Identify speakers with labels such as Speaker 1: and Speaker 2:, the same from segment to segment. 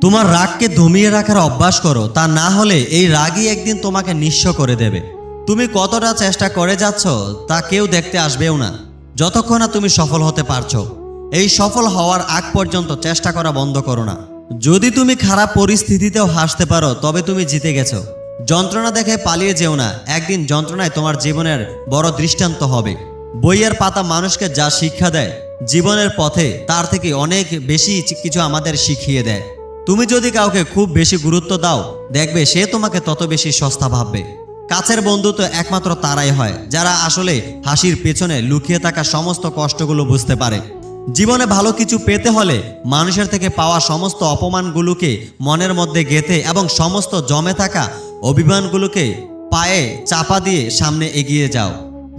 Speaker 1: তোমার রাগকে দমিয়ে রাখার অভ্যাস করো, তা না হলে এই রাগই একদিন তোমাকে নিঃস্ব করে দেবে। তুমি কতটা চেষ্টা করে যাচ্ছ তা কেউ দেখতে আসবেও না, যতক্ষণ না তুমি সফল হতে পারছো। এই সফল হওয়ার আগ পর্যন্ত চেষ্টা করা বন্ধ করো না। যদি তুমি খারাপ পরিস্থিতিতেও হাসতে পারো তবে তুমি জিতে গেছো। যন্ত্রণা দেখে পালিয়ে যেও না, একদিন যন্ত্রণায় তোমার জীবনের বড় দৃষ্টান্ত হবে। বইয়ের পাতা মানুষকে যা শিক্ষা দেয় জীবনের পথে তার থেকে অনেক বেশি কিছু আমাদের শিখিয়ে দেয়। তুমি যদি কাউকে খুব বেশি গুরুত্ব দাও, দেখবে সে তোমাকে তত বেশি সস্তা ভাববে। কাছের বন্ধু তো একমাত্র তারাই হয় যারা আসলে হাসির পেছনে লুকিয়ে থাকা সমস্ত কষ্টগুলো বুঝতে পারে। জীবনে ভালো কিছু পেতে হলে মানুষের থেকে পাওয়া সমস্ত অপমানগুলোকে মনের মধ্যে গেঁথে এবং সমস্ত জমে থাকা অভিমানগুলোকে পায়ে চাপা দিয়ে সামনে এগিয়ে যাও।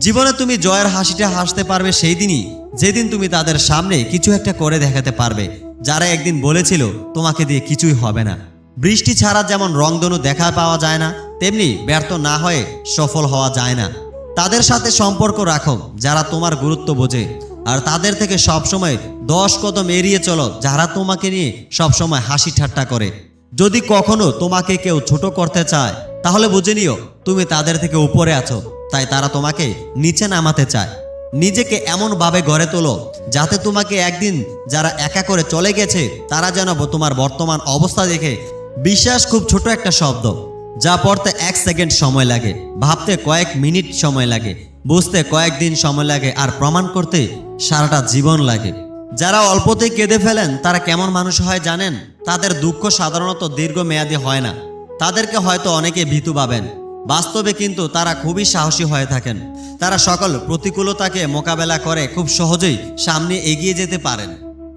Speaker 1: জীবনে তুমি জয়ের হাসিটা হাসতে পারবে সেই দিনই যেদিন তুমি তাদের সামনে কিছু একটা করে দেখাতে পারবে, যারা একদিন বলেছিল তোমাকে দিয়ে কিছুই হবে না। বৃষ্টি ছাড়া যেমন রংধনু দেখা পাওয়া যায় না, তেমনি ব্যর্থ না হয়ে সফল হওয়া যায় না। তাদের সাথে সম্পর্ক রাখো যারা তোমার গুরুত্ব বোঝে, আর তাদের থেকে সবসময় 10 কদম এড়িয়ে চলো যারা তোমাকে নিয়ে সবসময় হাসি ঠাট্টা করে। যদি কখনো তোমাকে কেউ ছোট করতে চায় তাহলে বুঝে নিও তুমি তাদের থেকে উপরে আছো, তাই তারা তোমাকে নিচে নামাতে চায়। নিজেকে এমনভাবে গড়ে তোলো যাতে তোমাকে একদিন যারা একা করে চলে গেছে তারা যেন তোমার বর্তমান অবস্থা দেখে, বিশ্বাস খুব ছোট একটা শব্দ, যা পড়তে 1 সেকেন্ড সময় লাগে, ভাবতে কয়েক মিনিট সময় লাগে, বুঝতে কয়েকদিন সময় লাগে, আর প্রমাণ করতে সারাটা জীবন লাগে। যারা অল্পতেই কেঁদে ফেলেন তারা কেমন মানুষ হয় জানেন? তাদের দুঃখ সাধারণত দীর্ঘমেয়াদী হয় না। তাদেরকে হয়তো অনেকে ভীতু ভাবেন, বাস্তবে কিন্তু তারা খুবই সাহসী হয়ে থাকেন। তারা সকল প্রতিকূলতাকে মোকাবেলা করে খুব সহজেই সামনে এগিয়ে যেতে পারেন।